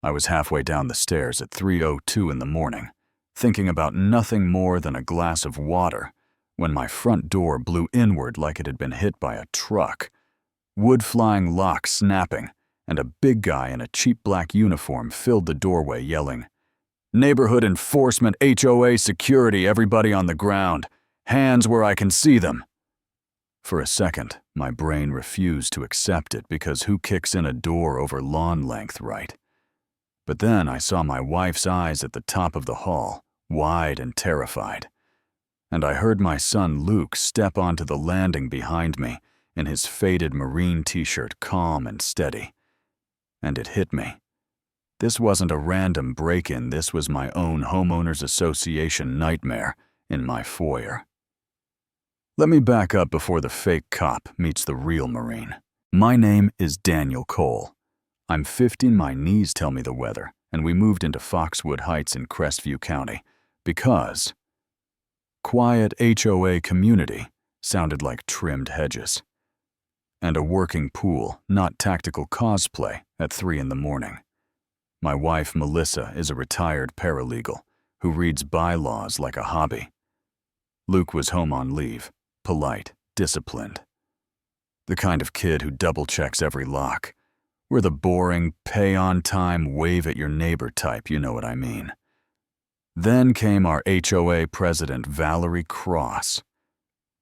I was halfway down the stairs at 3:02 in the morning, thinking about nothing more than a glass of water, when my front door blew inward like it had been hit by a truck. Wood-flying locks snapping, and a big guy in a cheap black uniform filled the doorway yelling, "Neighborhood enforcement, HOA security, everybody on the ground. Hands where I can see them." For a second, my brain refused to accept it because who kicks in a door over lawn length, right? But then I saw my wife's eyes at the top of the hall, wide and terrified. And I heard my son Luke step onto the landing behind me in his faded marine t-shirt, calm and steady. And it hit me. This wasn't a random break-in, this was my own homeowners association nightmare in my foyer. Let me back up before the fake cop meets the real Marine. My name is Daniel Cole. I'm 50, my knees tell me the weather, and we moved into Foxwood Heights in Crestview County because quiet HOA community sounded like trimmed hedges. And a working pool, not tactical cosplay, at 3 in the morning. My wife, Melissa, is a retired paralegal who reads Bylaws like a hobby. Luke was home on leave, polite, disciplined. The kind of kid who double-checks every lock. We're the boring, pay-on-time, wave-at-your-neighbor type, you know what I mean. Then came our HOA president, Valerie Cross.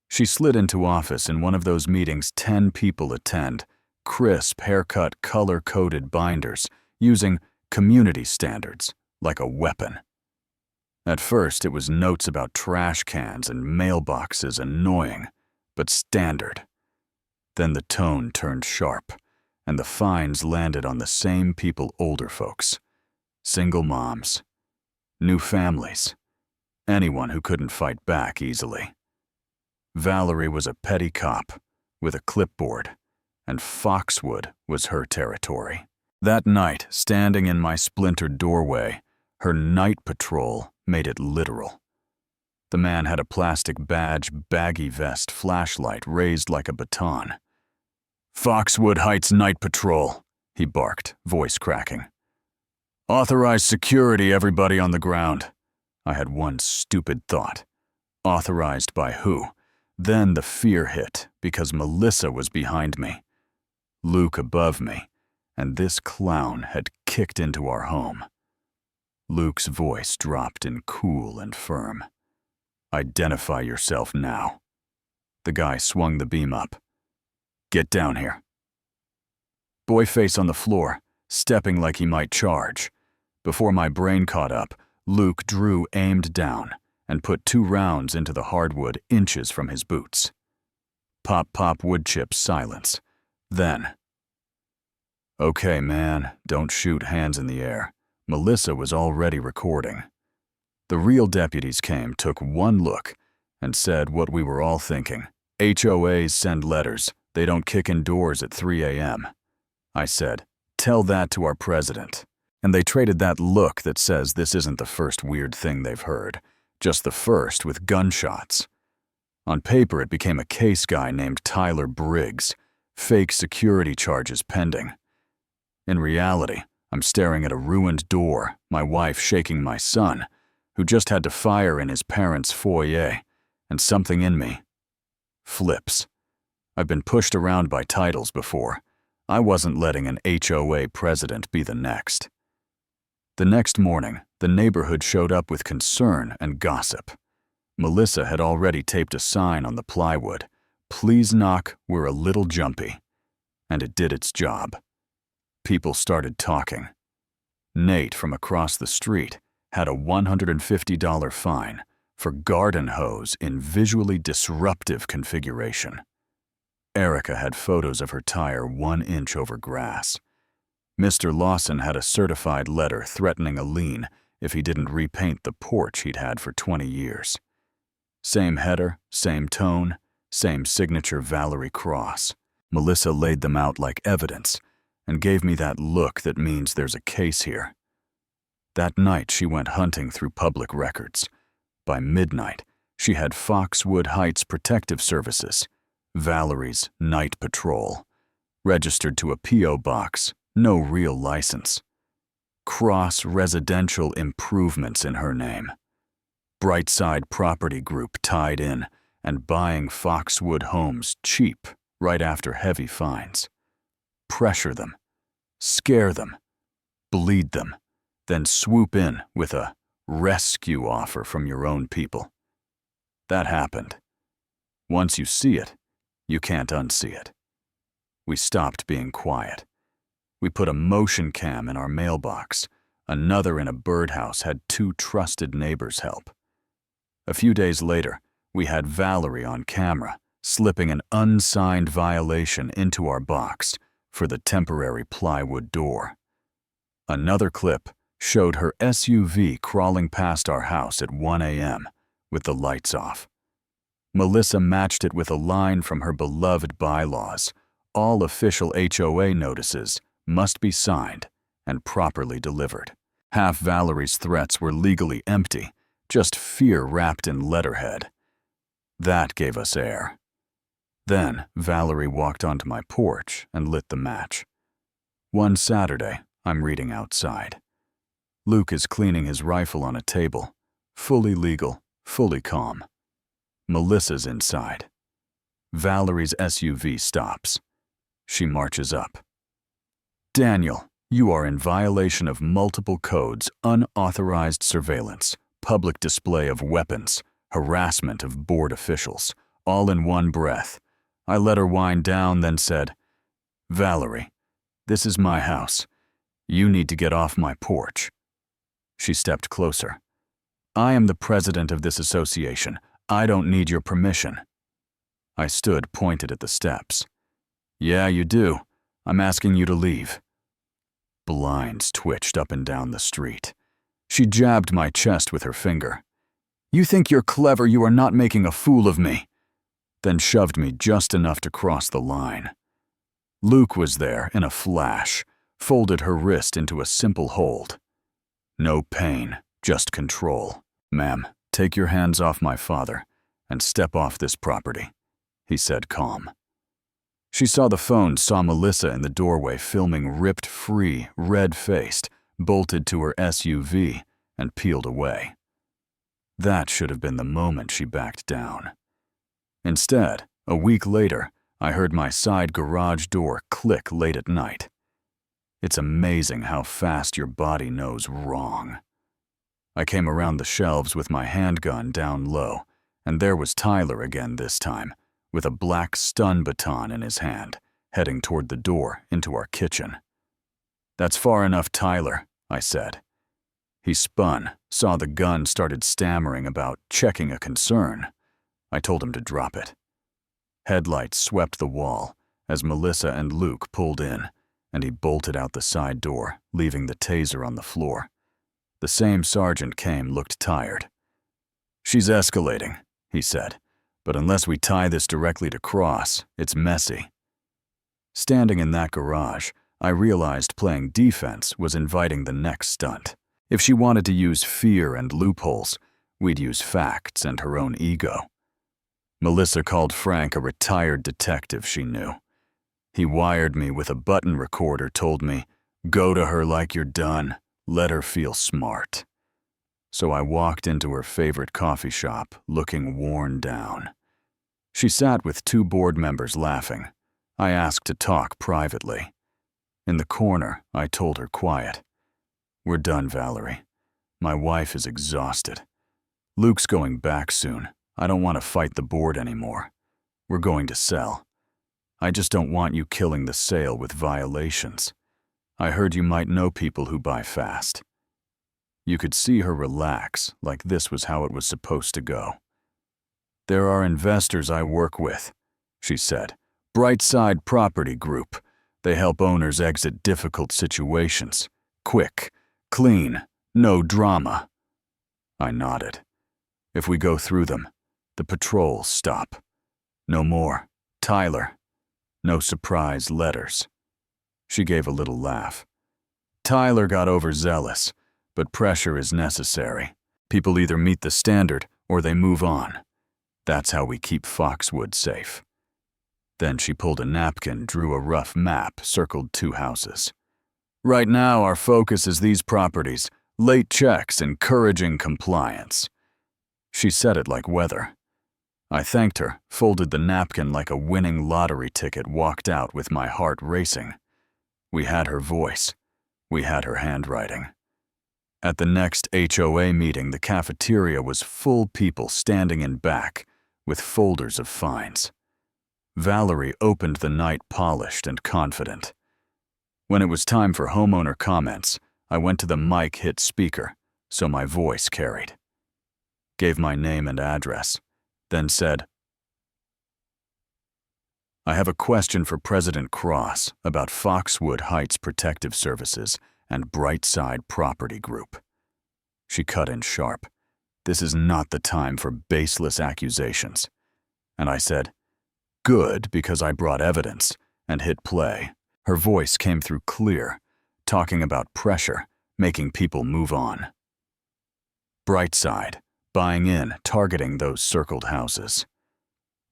She slid into office in one of those meetings 10 people attend, crisp, haircut, color-coded binders, using community standards like a weapon. At first, it was notes about trash cans and mailboxes, annoying, but standard. Then the tone turned sharp, and the fines landed on the same people, older folks, single moms, new families, anyone who couldn't fight back easily. Valerie was a petty cop with a clipboard, and Foxwood was her territory. That night, standing in my splintered doorway, her night patrol made it literal. The man had a plastic badge, baggy vest, flashlight raised like a baton. "Foxwood Heights Night Patrol," he barked, voice cracking. "Authorized security, everybody on the ground." I had one stupid thought. Authorized by who? Then the fear hit because Melissa was behind me, Luke above me, and this clown had kicked into our home. Luke's voice dropped in cool and firm. "Identify yourself now." The guy swung the beam up. "Get down here." Boy face on the floor, stepping like he might charge. Before my brain caught up, Luke drew aimed down and put 2 rounds into the hardwood inches from his boots. Pop, pop, wood chips, silence. Then, "Okay, man, don't shoot, hands in the air." Melissa was already recording. The real deputies came, took one look, and said what we were all thinking. "HOAs send letters. They don't kick in doors at 3 a.m. I said, "Tell that to our president." And they traded that look that says this isn't the first weird thing they've heard, just the first with gunshots. On paper, it became a case guy named Tyler Briggs, fake security charges pending. In reality, I'm staring at a ruined door, my wife shaking my son, who just had to fire in his parents' foyer, and something in me flips. I've been pushed around by titles before. I wasn't letting an HOA president be the next. The next morning, the neighborhood showed up with concern and gossip. Melissa had already taped a sign on the plywood, "Please knock, we're a little jumpy." And it did its job. People started talking. Nate from across the street had a $150 fine for garden hose in visually disruptive configuration. Erica had photos of her tire 1 inch over grass. Mr. Lawson had a certified letter threatening a lien if he didn't repaint the porch he'd had for 20 years. Same header, same tone, same signature, Valerie Cross. Melissa laid them out like evidence and gave me that look that means there's a case here. That night, she went hunting through public records. By midnight, she had Foxwood Heights Protective Services, Valerie's Night Patrol, registered to a P.O. box, no real license. cross-residential improvements in her name. Brightside Property Group tied in, and buying Foxwood homes cheap right after heavy fines. Pressure them, scare them, bleed them, then swoop in with a rescue offer from your own people. That happened. Once you see it, you can't unsee it. We stopped being quiet. We put a motion cam in our mailbox. Another in a birdhouse had 2 trusted neighbors help. A few days later, we had Valerie on camera, slipping an unsigned violation into our box for the temporary plywood door. Another clip showed her SUV crawling past our house at 1 a.m. with the lights off. Melissa matched it with a line from her beloved Bylaws. All official HOA notices must be signed and properly delivered. Half Valerie's threats were legally empty, just fear wrapped in letterhead. That gave us air. Then Valerie walked onto my porch and lit the match. One Saturday, I'm reading outside. Luke is cleaning his rifle on a table, fully legal, fully calm. Melissa's inside. Valerie's SUV stops. She marches up. "Daniel, you are in violation of multiple codes, unauthorized surveillance, public display of weapons, harassment of board officials, all in one breath." I let her wind down, then said, "Valerie, this is my house. You need to get off my porch." She stepped closer. "I am the president of this association. I don't need your permission." I stood pointed at the steps. "Yeah, you do. I'm asking you to leave." Blinds twitched up and down the street. She jabbed my chest with her finger. "You think you're clever, you are not making a fool of me," then shoved me just enough to cross the line. Luke was there in a flash, folded her wrist into a simple hold. "No pain, just control. Ma'am, take your hands off my father and step off this property," he said calm. She saw the phone, saw Melissa in the doorway filming, ripped free, red-faced, bolted to her SUV, and peeled away. That should have been the moment she backed down. Instead, a week later, I heard my side garage door click late at night. It's amazing how fast your body knows wrong. I came around the shelves with my handgun down low, and there was Tyler again this time, with a black stun baton in his hand, heading toward the door into our kitchen. "That's far enough, Tyler," I said. He spun, saw the gun, started stammering about checking a concern. I told him to drop it. Headlights swept the wall as Melissa and Luke pulled in, and he bolted out the side door, leaving the taser on the floor. The same sergeant came, looked tired. "She's escalating," he said, "but unless we tie this directly to Cross, it's messy." Standing in that garage, I realized playing defense was inviting the next stunt. If she wanted to use fear and loopholes, we'd use facts and her own ego. Melissa called Frank a retired detective she knew. He wired me with a button recorder, told me, "Go to her like you're done, let her feel smart." So I walked into her favorite coffee shop, looking worn down. She sat with 2 board members laughing. I asked to talk privately. In the corner, I told her quiet, "We're done, Valerie. My wife is exhausted. Luke's going back soon. I don't want to fight the board anymore. We're going to sell. I just don't want you killing the sale with violations. I heard you might know people who buy fast." You could see her relax, like this was how it was supposed to go. "There are investors I work with," she said. "Brightside Property Group. They help owners exit difficult situations. Quick, clean, no drama." I nodded. "If we go through them, the patrols stop. No more. Tyler. No surprise letters." She gave a little laugh. "Tyler got overzealous, but pressure is necessary. People either meet the standard or they move on. That's how we keep Foxwood safe." Then she pulled a napkin, drew a rough map, circled 2 houses. Right now, our focus is these properties, late checks encouraging compliance. She said it like weather. I thanked her, folded the napkin like a winning lottery ticket, walked out with my heart racing. We had her voice. We had her handwriting. At the next HOA meeting, the cafeteria was full, people standing in back with folders of fines. Valerie opened the night polished and confident. When it was time for homeowner comments, I went to the mic, hit speaker, so my voice carried. Gave my name and address, then said, I have a question for President Cross about Foxwood Heights Protective Services and Brightside Property Group. She cut in sharp. This is not the time for baseless accusations. And I said, good, because I brought evidence, and hit play. Her voice came through clear, talking about pressure, making people move on. Brightside, buying in, targeting those circled houses.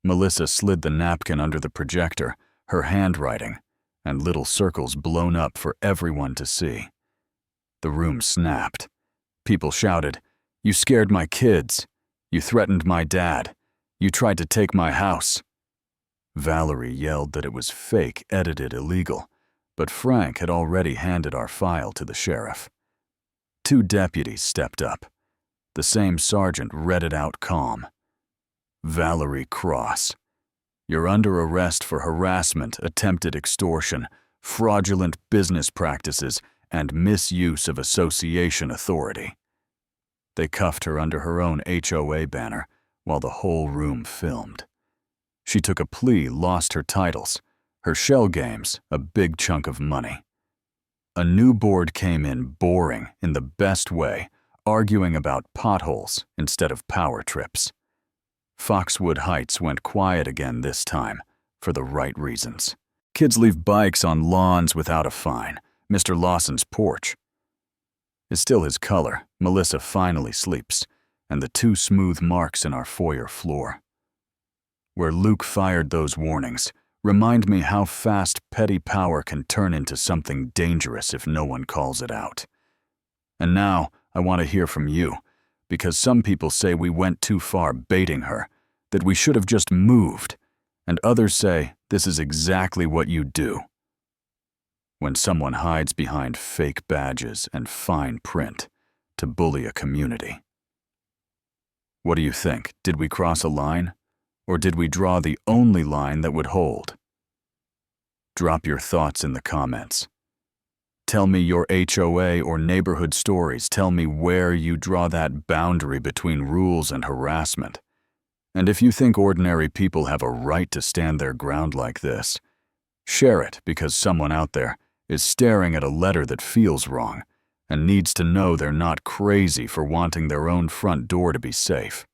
Melissa slid the napkin under the projector, her handwriting, and little circles blown up for everyone to see. The room snapped. People shouted, "You scared my kids. You threatened my dad. You tried to take my house." Valerie yelled that it was fake, edited, illegal, but Frank had already handed our file to the sheriff. 2 deputies stepped up. The same sergeant read it out calm. Valerie Cross, you're under arrest for harassment, attempted extortion, fraudulent business practices, and misuse of association authority. They cuffed her under her own HOA banner while the whole room filmed. She took a plea, lost her titles, her shell games, a big chunk of money. A new board came in, boring in the best way, arguing about potholes instead of power trips. Foxwood Heights went quiet again this time, for the right reasons. Kids leave bikes on lawns without a fine. Mr. Lawson's porch is still his color. Melissa finally sleeps, and the 2 smooth marks in our foyer floor. Where Luke fired those warnings, remind me how fast petty power can turn into something dangerous if no one calls it out. And now, I want to hear from you, because some people say we went too far baiting her, that we should have just moved, and others say this is exactly what you do. When someone hides behind fake badges and fine print to bully a community. What do you think? Did we cross a line? Or did we draw the only line that would hold? Drop your thoughts in the comments. Tell me your HOA or neighborhood stories. Tell me where you draw that boundary between rules and harassment. And if you think ordinary people have a right to stand their ground like this, share it, because someone out there is staring at a letter that feels wrong and needs to know they're not crazy for wanting their own front door to be safe.